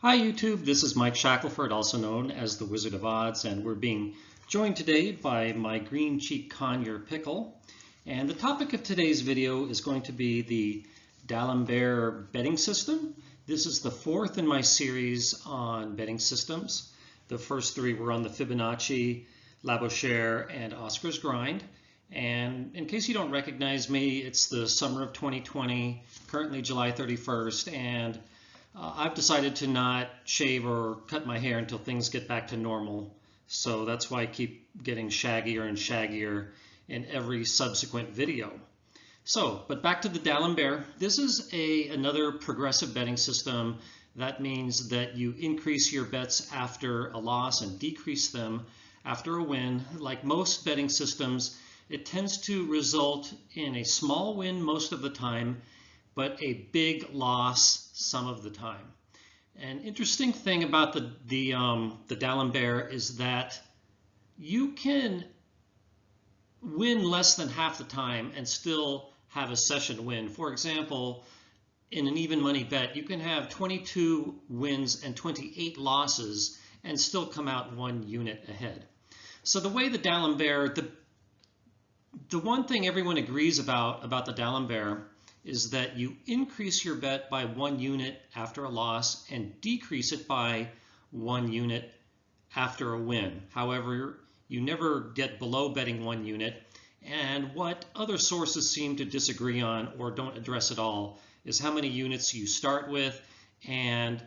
Hi YouTube, this is Mike Shackelford, also known as the Wizard of Odds, and we're being joined today by my green cheek conure pickle. And the topic of today's video is going to be the D'Alembert betting system. This is the fourth in my series on betting systems. The first three were on the Fibonacci, Labouchere, and Oscar's Grind. And in case you don't recognize me, it's the summer of 2020, currently July 31st, and I've decided to not shave or cut my hair until things get back to normal. So that's why I keep getting shaggier and shaggier in every subsequent video. But back to the D'Alembert. This is another progressive betting system. That means that you increase your bets after a loss and decrease them after a win. Like most betting systems, it tends to result in a small win most of the time, but a big loss some of the time. An interesting thing about the D'Alembert is that you can win less than half the time and still have a session win. For example, in an even money bet, you can have 22 wins and 28 losses and still come out 1 unit ahead. So the way the D'Alembert, the one thing everyone agrees about the D'Alembert is that you increase your bet by 1 unit after a loss and decrease it by 1 unit after a win. However, you never get below betting 1 unit. And what other sources seem to disagree on or don't address at all is how many units you start with and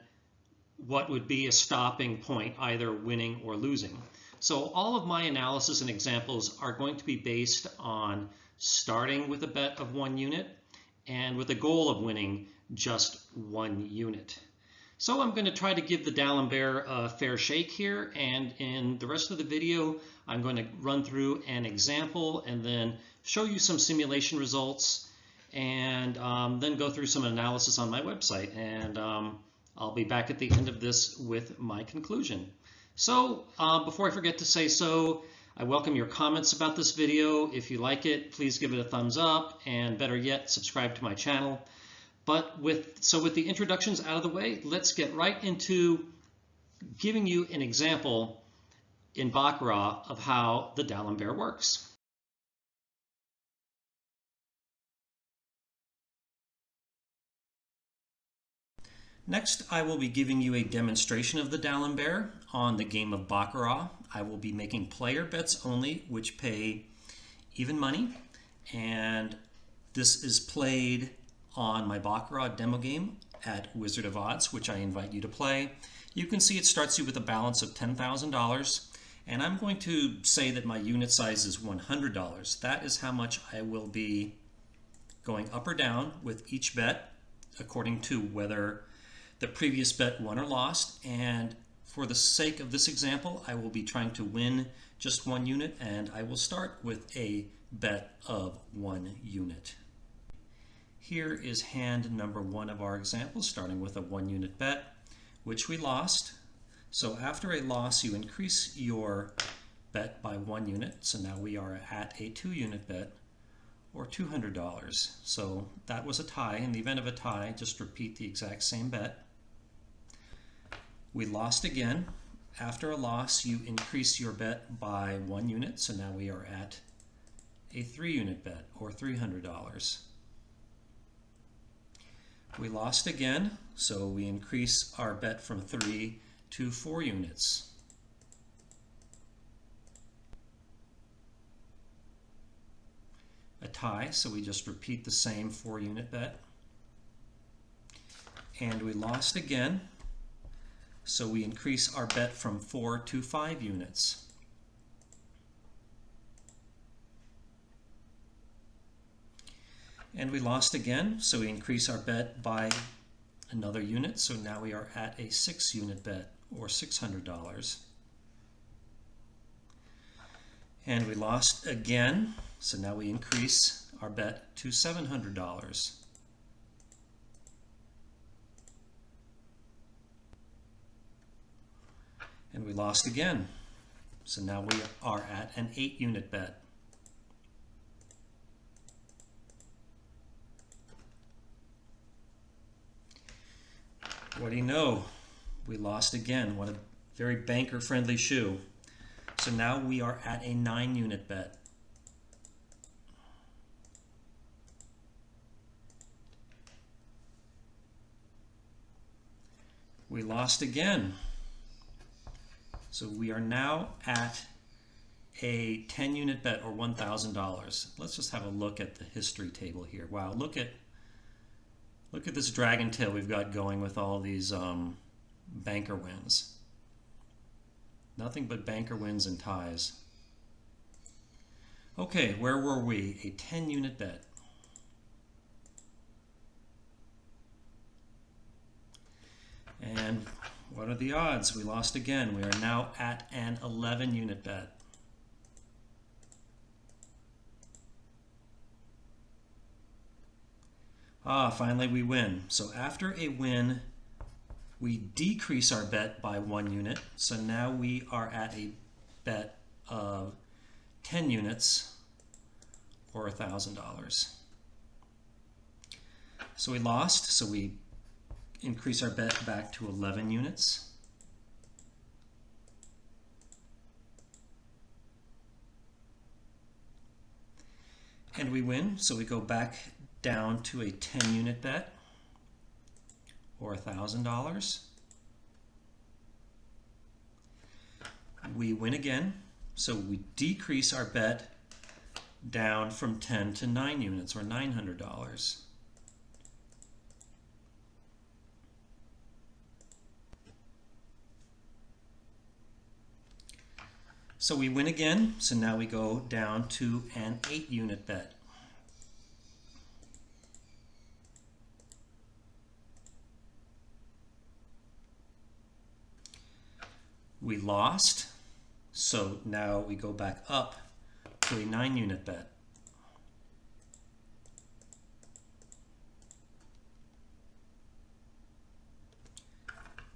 what would be a stopping point, either winning or losing. So all of my analysis and examples are going to be based on starting with a bet of 1 unit and with a goal of winning just 1 unit. So I'm going to try to give the D'Alembert a fair shake here, and in the rest of the video I'm going to run through an example and then show you some simulation results and then go through some analysis on my website, and I'll be back at the end of this with my conclusion. So before I forget to say so, I welcome your comments about this video. If you like it, please give it a thumbs up, and better yet, subscribe to my channel. But with the introductions out of the way, let's get right into giving you an example in Baccarat of how the D'Alembert works. Next, I will be giving you a demonstration of the D'Alembert on the game of Baccarat. I will be making player bets only, which pay even money, and this is played on my Baccarat demo game at Wizard of Odds, which I invite you to play. You can see it starts you with a balance of $10,000, and I'm going to say that my unit size is $100. That is how much I will be going up or down with each bet according to whether the previous bet won or lost. And for the sake of this example, I will be trying to win just 1 unit, and I will start with a bet of 1 unit. Here is hand number 1 of our example, starting with a 1 unit bet, which we lost. So after a loss, you increase your bet by 1 unit. So now we are at a 2 unit bet, or $200. So that was a tie. In the event of a tie, just repeat the exact same bet. We lost again. After a loss, you increase your bet by 1 unit. So now we are at a 3 unit bet, or $300. We lost again, so we increase our bet from 3 to 4 units. A tie, so we just repeat the same 4 unit bet. And we lost again, so we increase our bet from 4 to 5 units. And we lost again, so we increase our bet by another unit, so now we are at a 6 unit bet, or $600. And we lost again, so now we increase our bet to $700. And we lost again, so now we are at an 8 unit bet. What do you know? We lost again. What a very banker-friendly shoe. So now we are at a 9-unit bet. We lost again. So we are now at a 10-unit bet, or $1,000. Let's just have a look at the history table here. Wow, look at this dragon tail we've got going with all these banker wins. Nothing but banker wins and ties. Okay, where were we? A 10-unit bet. And what are the odds? We lost again. We are now at an 11-unit bet. Finally we win. So after a win, we decrease our bet by 1 unit. So now we are at a bet of 10 units, or $1,000. So we lost, so we increase our bet back to 11 units. And we win, so we go back down to a 10-unit bet, or $1,000. We win again, so we decrease our bet down from 10 to 9 units, or $900. So we win again, so now we go down to an 8-unit bet. We lost, so now we go back up to a 9-unit bet.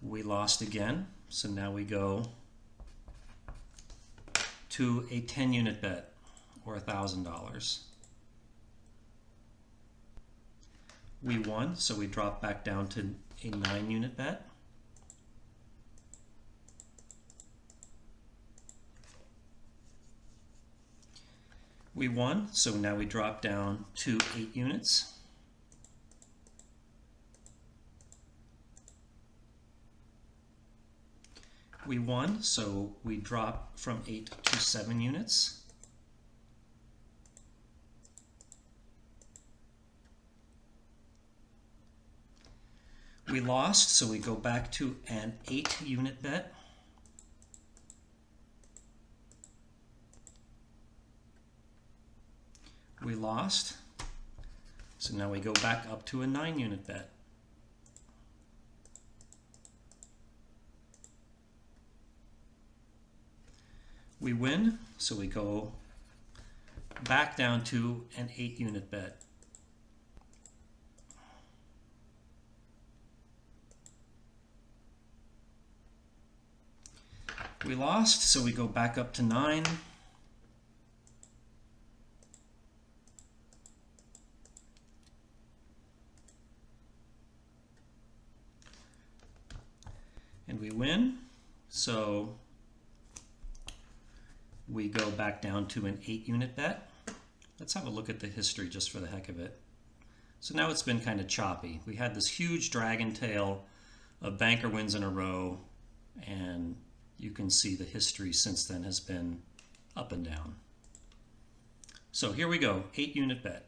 We lost again, so now we go to a 10-unit bet, or $1,000. We won, so we drop back down to a 9-unit bet. We won, so now we drop down to 8 units. We won, so we drop from 8 to 7 units. We lost, so we go back to an 8-unit bet. We lost, so now we go back up to a 9-unit bet. We win, so we go back down to an 8-unit bet. We lost, so we go back up to 9. And we win, so we go back down to an 8-unit bet. Let's have a look at the history just for the heck of it. So now it's been kind of choppy. We had this huge dragon tail of banker wins in a row, and you can see the history since then has been up and down. So here we go, 8-unit bet.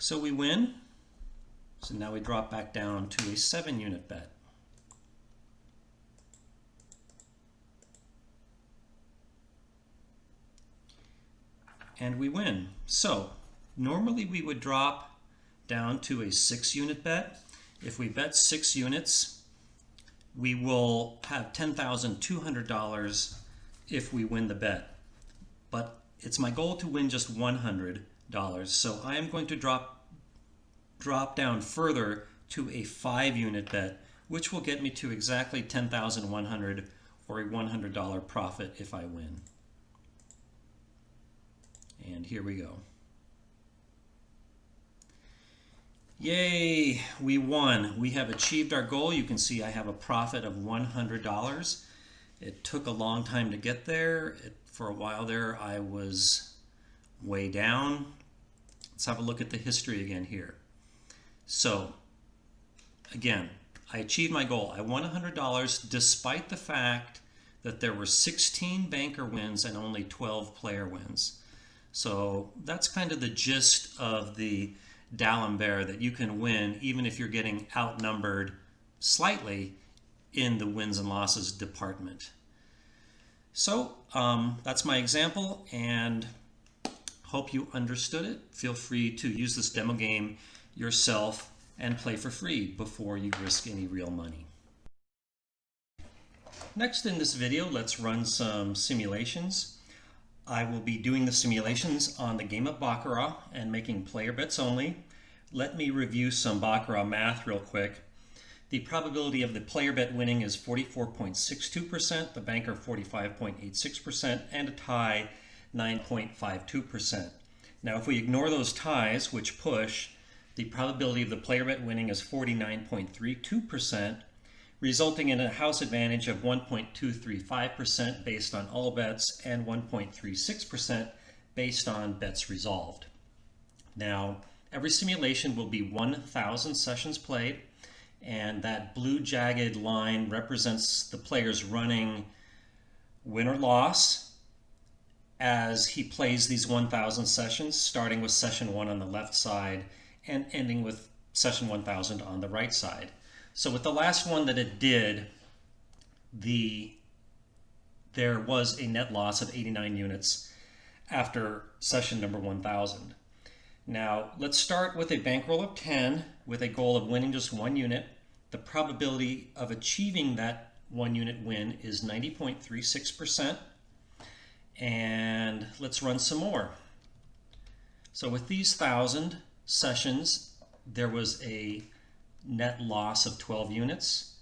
So we win, so now we drop back down to a 7-unit bet. And we win. So normally we would drop down to a 6-unit bet. If we bet 6 units, we will have $10,200 if we win the bet. But it's my goal to win just $100. So I am going to drop down further to a 5-unit bet, which will get me to exactly $10,100, or a $100 profit if I win. And here we go. Yay, we won. We have achieved our goal. You can see I have a profit of $100. It took a long time to get there. For a while there, I was way down. Let's have a look at the history again here. So, again, I achieved my goal. I won $100 despite the fact that there were 16 banker wins and only 12 player wins. So that's kind of the gist of the D'Alembert, that you can win even if you're getting outnumbered slightly in the wins and losses department. So that's my example, and hope you understood it. Feel free to use this demo game yourself and play for free before you risk any real money. Next in this video, let's run some simulations. I will be doing the simulations on the game of Baccarat and making player bets only. Let me review some Baccarat math real quick. The probability of the player bet winning is 44.62%, the banker 45.86%, and a tie 9.52%. Now if we ignore those ties, which push, the probability of the player bet winning is 49.32%, resulting in a house advantage of 1.235% based on all bets and 1.36% based on bets resolved. Now, every simulation will be 1,000 sessions played, and that blue jagged line represents the player's running win or loss as he plays these 1,000 sessions, starting with session 1 on the left side and ending with session 1,000 on the right side. So with the last one that it did, there was a net loss of 89 units after session number 1000. Now let's start with a bankroll of 10 with a goal of winning just 1 unit. The probability of achieving that 1 unit win is 90.36%. And let's run some more. So with these 1,000 sessions, there was a net loss of 12 units.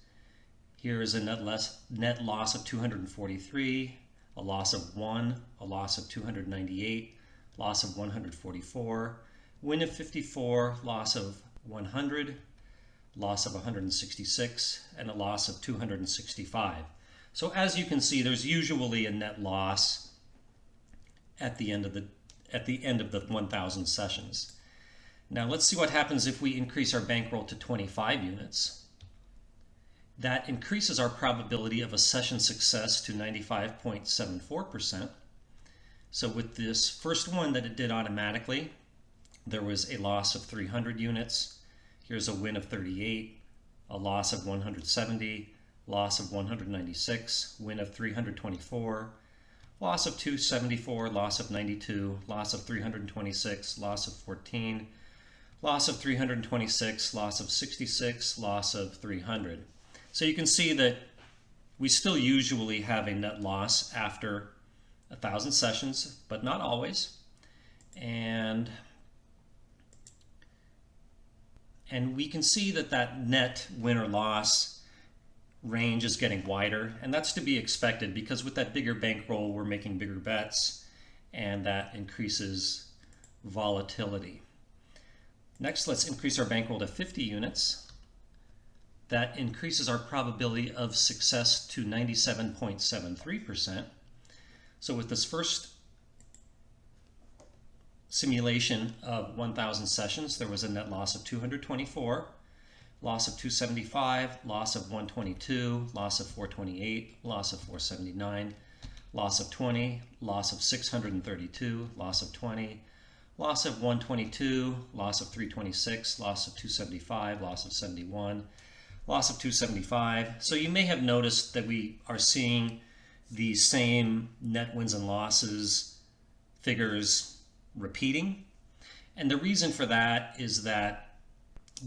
Here is a net loss of 243, a loss of 1, a loss of 298, loss of 144, win of 54, loss of 100, loss of 166, and a loss of 265. So as you can see, there's usually a net loss at the end of the 1,000 sessions. Now let's see what happens if we increase our bankroll to 25 units. That increases our probability of a session success to 95.74%. So with this first one that it did automatically, there was a loss of 300 units. Here's a win of 38, a loss of 170, loss of 196, win of 324, loss of 274, loss of 92, loss of 326, loss of 14, loss of 326, loss of 66, loss of 300. So you can see that we still usually have a net loss after 1,000 sessions, but not always. And we can see that that net win or loss range is getting wider, and that's to be expected because with that bigger bankroll, we're making bigger bets, and that increases volatility. Next, let's increase our bankroll to 50 units. That increases our probability of success to 97.73%. So with this first simulation of 1,000 sessions, there was a net loss of 224, loss of 275, loss of 122, loss of 428, loss of 479, loss of 20, loss of 632, loss of 20, loss of 122, loss of 326, loss of 275, loss of 71, loss of 275. So you may have noticed that we are seeing the same net wins and losses figures repeating. And the reason for that is that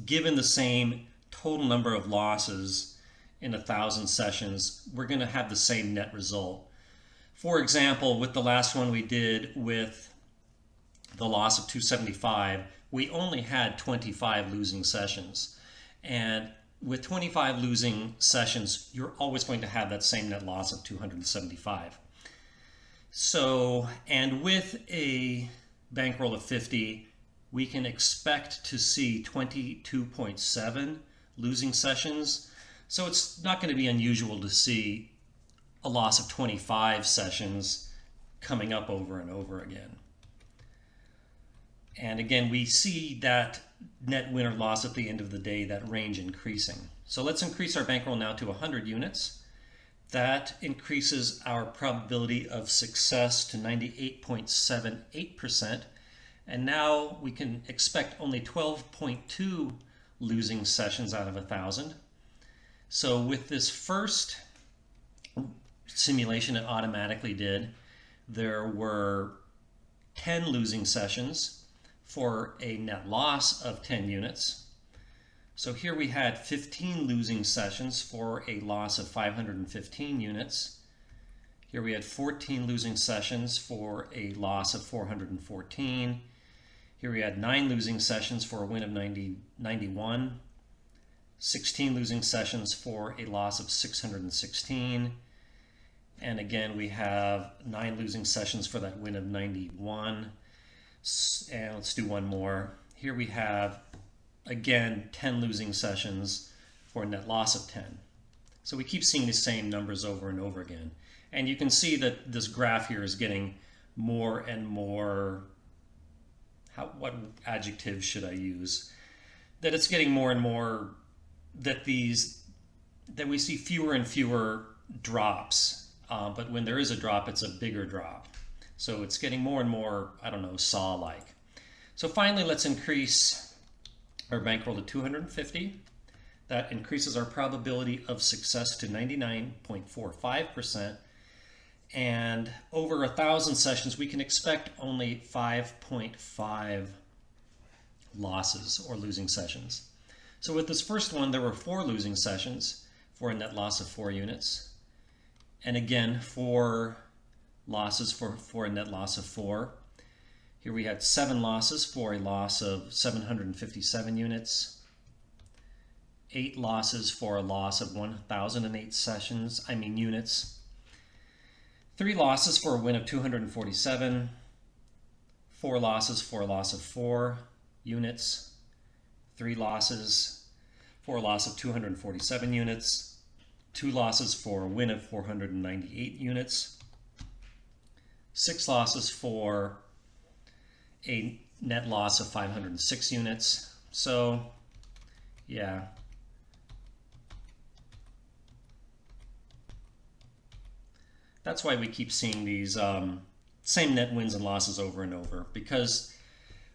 given the same total number of losses in 1,000 sessions, we're going to have the same net result. For example, with the last one we did with the loss of 275, we only had 25 losing sessions. And with 25 losing sessions, you're always going to have that same net loss of 275. So, and with a bankroll of 50, we can expect to see 22.7 losing sessions. So it's not going to be unusual to see a loss of 25 sessions coming up over and over again. And again, we see that net win or loss at the end of the day, that range increasing. So let's increase our bankroll now to 100 units. That increases our probability of success to 98.78%. And now we can expect only 12.2 losing sessions out of 1,000. So with this first simulation it automatically did, there were 10 losing sessions for a net loss of 10 units. So here we had 15 losing sessions for a loss of 515 units. Here we had 14 losing sessions for a loss of 414. Here we had 9 losing sessions for a win of 91. 16 losing sessions for a loss of 616. And again, we have 9 losing sessions for that win of 91. And let's do one more. Here we have, again, 10 losing sessions for a net loss of 10. So we keep seeing the same numbers over and over again. And you can see that this graph here is getting more and more, what adjective should I use? That it's getting more and more that we see fewer and fewer drops. But when there is a drop, it's a bigger drop. So it's getting more and more, I don't know, saw-like. So finally, let's increase our bankroll to 250. That increases our probability of success to 99.45%. And over 1,000 sessions, we can expect only 5.5 losses or losing sessions. So with this first one, there were 4 losing sessions for a net loss of 4 units. And again, 4 losses for a net loss of 4. Here we had 7 losses for a loss of 757 units. 8 losses for a loss of 1,008 units. 3 losses for a win of 247. 4 losses for a loss of 4 units. 3 losses for a loss of 247 units. 2 losses for a win of 498 units. 6 losses for a net loss of 506 units. So, yeah. That's why we keep seeing these same net wins and losses over and over, because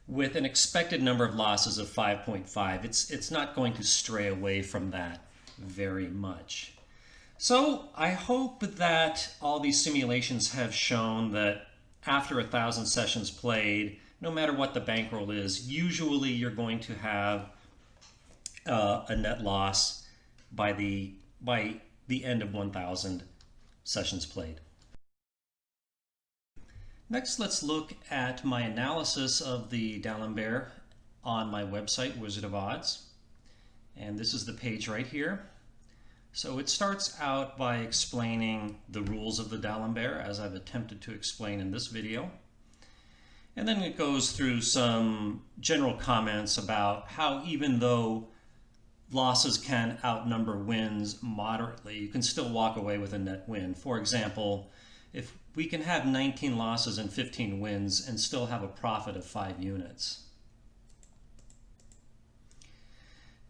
with an expected number of losses of 5.5, it's not going to stray away from that very much. So I hope that all these simulations have shown that after 1,000 sessions played, no matter what the bankroll is, usually you're going to have a net loss by the end of 1,000 sessions played. Next, let's look at my analysis of the D'Alembert on my website, Wizard of Odds. And this is the page right here. So it starts out by explaining the rules of the D'Alembert, as I've attempted to explain in this video. And then it goes through some general comments about how even though losses can outnumber wins moderately, you can still walk away with a net win. For example, if we can have 19 losses and 15 wins and still have a profit of 5 units.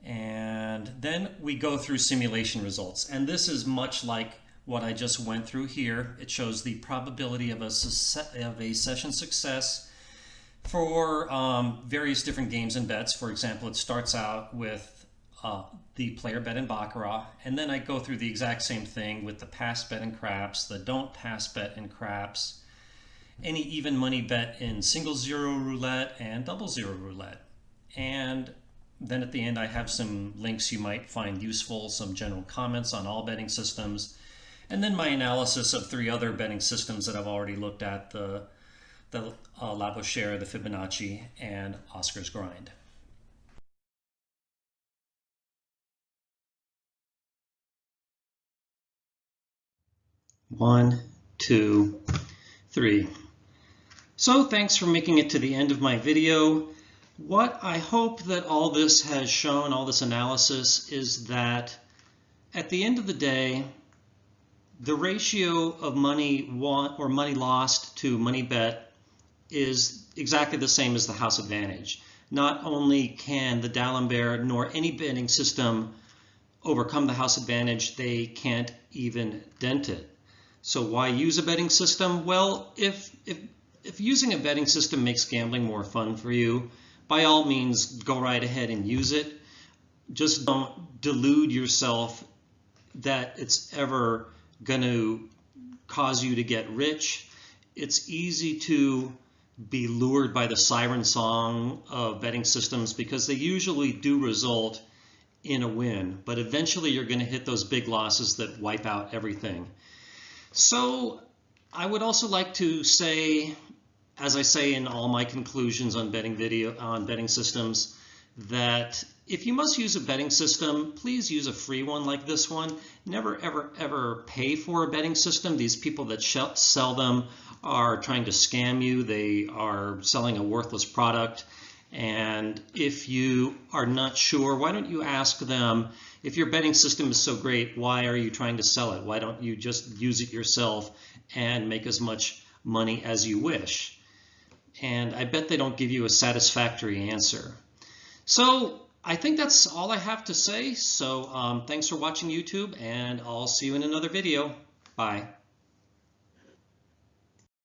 And then we go through simulation results. And this is much like what I just went through here. It shows the probability of a session success for various different games and bets. For example, it starts out with the player bet in Baccarat, and then I go through the exact same thing with the pass bet in craps, the don't pass bet in craps, any even money bet in single zero roulette and double zero roulette. And then at the end I have some links you might find useful, some general comments on all betting systems, and then my analysis of 3 other betting systems that I've already looked at, the Labouchere, the Fibonacci, and Oscar's Grind. One, two, three. So thanks for making it to the end of my video. What I hope that all this has shown, all this analysis, is that at the end of the day, the ratio of money won or money lost to money bet is exactly the same as the house advantage. Not only can the D'Alembert nor any betting system overcome the house advantage, they can't even dent it. So why use a betting system? Well, if using a betting system makes gambling more fun for you, by all means, go right ahead and use it. Just don't delude yourself that it's ever going to cause you to get rich. It's easy to be lured by the siren song of betting systems because they usually do result in a win, but eventually you're going to hit those big losses that wipe out everything. So I would also like to say, as I say in all my conclusions on betting systems, that if you must use a betting system, please use a free one like this one. Never, ever, ever pay for a betting system. These people that sell them are trying to scam you. They are selling a worthless product. And if you are not sure, why don't you ask them, if your betting system is so great, why are you trying to sell it? Why don't you just use it yourself and make as much money as you wish? And I bet they don't give you a satisfactory answer. So I think that's all I have to say. So thanks for watching YouTube, and I'll see you in another video. Bye.